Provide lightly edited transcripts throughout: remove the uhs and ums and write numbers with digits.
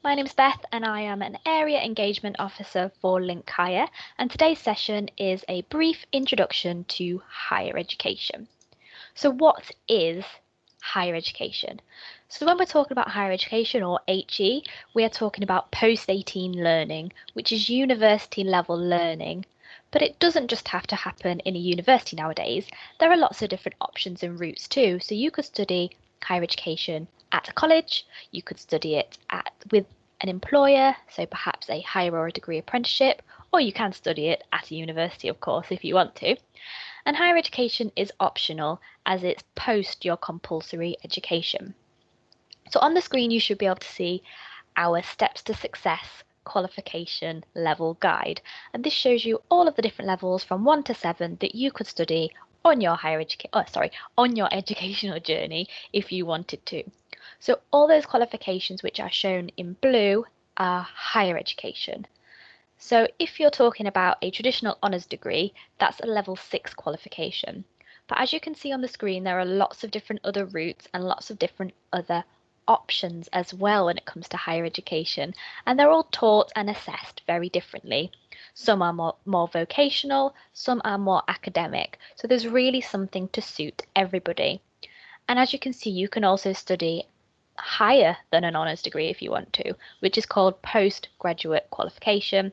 My name's Beth and I am an Area Engagement Officer for Lincolnshire, and today's session is a brief introduction to higher education. So what is higher education? So when we're talking about higher education, or HE, we are talking about post-18 learning, which is university level learning. But it doesn't just have to happen in a university nowadays. There are lots of different options and routes too. So you could study higher education at a college, you could study it with an employer, so perhaps a higher or a degree apprenticeship, or you can study it at a university, of course, if you want to. And higher education is optional as it's post your compulsory education. So on the screen, you should be able to see our Steps to Success qualification level guide. And this shows you all of the different levels from 1 to 7 that you could study on your on your educational journey if you wanted to. So all those qualifications which are shown in blue are higher education. So if you're talking about a traditional honours degree, that's a level 6 qualification. But as you can see on the screen, there are lots of different other routes and lots of different other options as well when it comes to higher education, and they're all taught and assessed very differently. Some are more vocational, some are more academic, so there's really something to suit everybody. And as you can see, you can also study higher than an honours degree if you want to, which is called postgraduate qualification,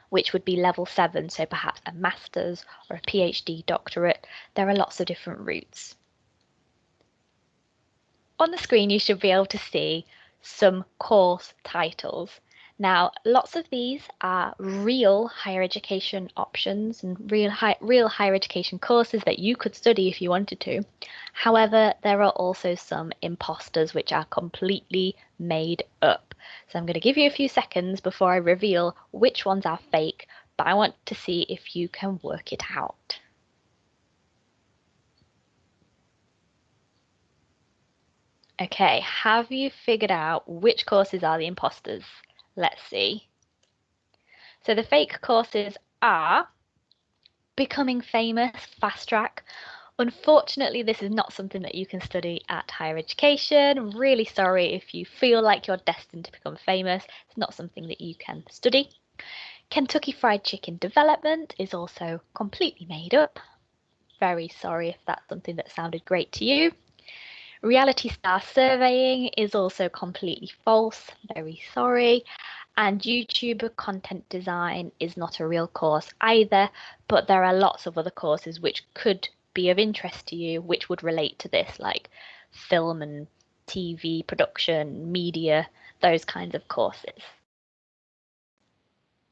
which would be level 7, so perhaps a master's or a PhD doctorate. There are lots of different routes. On the screen, you should be able to see some course titles. Now, lots of these are real higher education options and real higher education courses that you could study if you wanted to. However, there are also some imposters which are completely made up. So I'm going to give you a few seconds before I reveal which ones are fake, but I want to see if you can work it out. Okay, have you figured out which courses are the imposters? Let's see. So the fake courses are Becoming Famous, Fast Track. Unfortunately, this is not something that you can study at higher education. I'm really sorry if you feel like you're destined to become famous. It's not something that you can study. Kentucky Fried Chicken Development is also completely made up. Very sorry if that's something that sounded great to you. Reality Star Surveying is also completely false, very sorry. And YouTuber Content Design is not a real course either, but there are lots of other courses which could be of interest to you, which would relate to this, like film and TV production, media, those kinds of courses.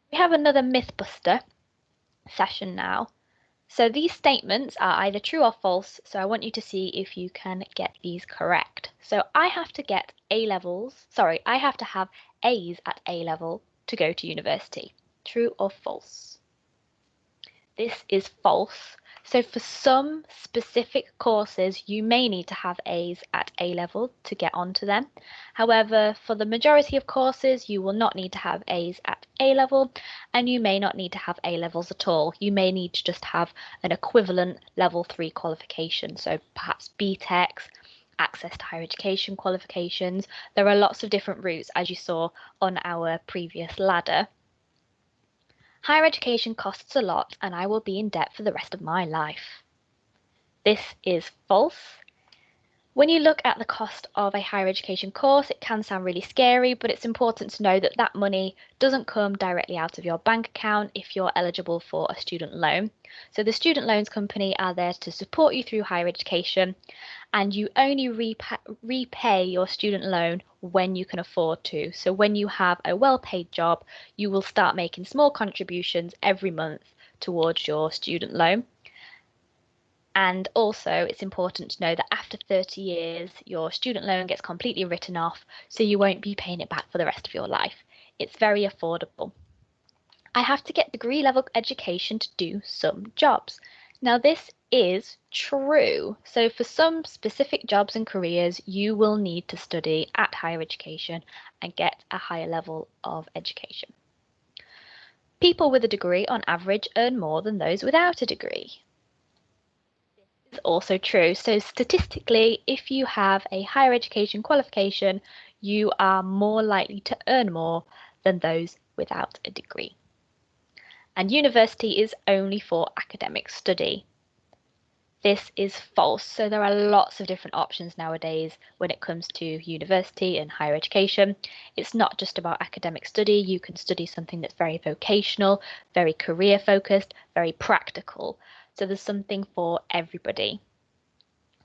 We have another Mythbuster session now. So these statements are either true or false, so I want you to see if you can get these correct. So I have to get I have to have A's at A level to go to university. True or false? This is false. So for some specific courses, you may need to have A's at A level to get onto them. However, for the majority of courses, you will not need to have A's at A level, and you may not need to have A levels at all. You may need to just have an equivalent level 3 qualification, so perhaps BTECs, access to higher education qualifications. There are lots of different routes, as you saw on our previous ladder. Higher education costs a lot, and I will be in debt for the rest of my life. This is false. When you look at the cost of a higher education course, it can sound really scary, but it's important to know that that money doesn't come directly out of your bank account if you're eligible for a student loan. So the student loans company are there to support you through higher education, and you only repay your student loan when you can afford to. So when you have a well-paid job, you will start making small contributions every month towards your student loan. And also, it's important to know that after 30 years, your student loan gets completely written off, so you won't be paying it back for the rest of your life. It's very affordable. I have to get degree level education to do some jobs. Now, this is true. So for some specific jobs and careers, you will need to study at higher education and get a higher level of education. People with a degree on average earn more than those without a degree. Is also true. So statistically, if you have a higher education qualification, you are more likely to earn more than those without a degree. And university is only for academic study. This is false. So there are lots of different options nowadays when it comes to university and higher education. It's not just about academic study. You can study something that's very vocational, very career focused, very practical. So there's something for everybody.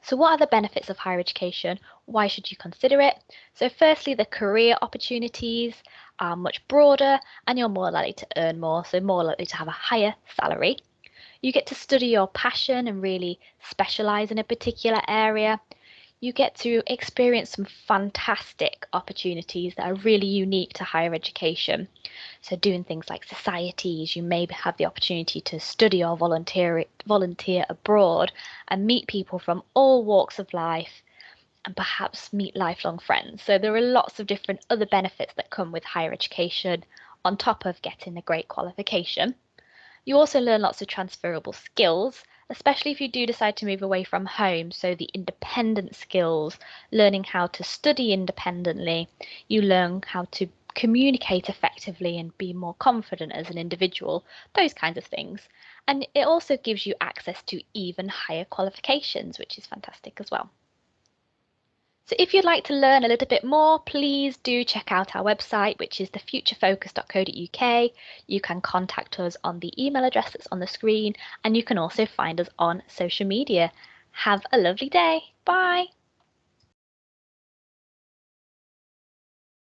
So what are the benefits of higher education? Why should you consider it? So firstly, the career opportunities are much broader and you're more likely to earn more, so more likely to have a higher salary. You get to study your passion and really specialize in a particular area. You get to experience some fantastic opportunities that are really unique to higher education. So, doing things like societies, you may have the opportunity to study or volunteer abroad and meet people from all walks of life and perhaps meet lifelong friends. So, there are lots of different other benefits that come with higher education on top of getting a great qualification. You also learn lots of transferable skills, especially if you do decide to move away from home. So, the independent skills, learning how to study independently, you learn how to communicate effectively and be more confident as an individual, those kinds of things. And it also gives you access to even higher qualifications, which is fantastic as well. So if you'd like to learn a little bit more, please do check out our website, which is thefuturefocus.co.uk. You can contact us on the email address that's on the screen, and you can also find us on social media. Have a lovely day. Bye.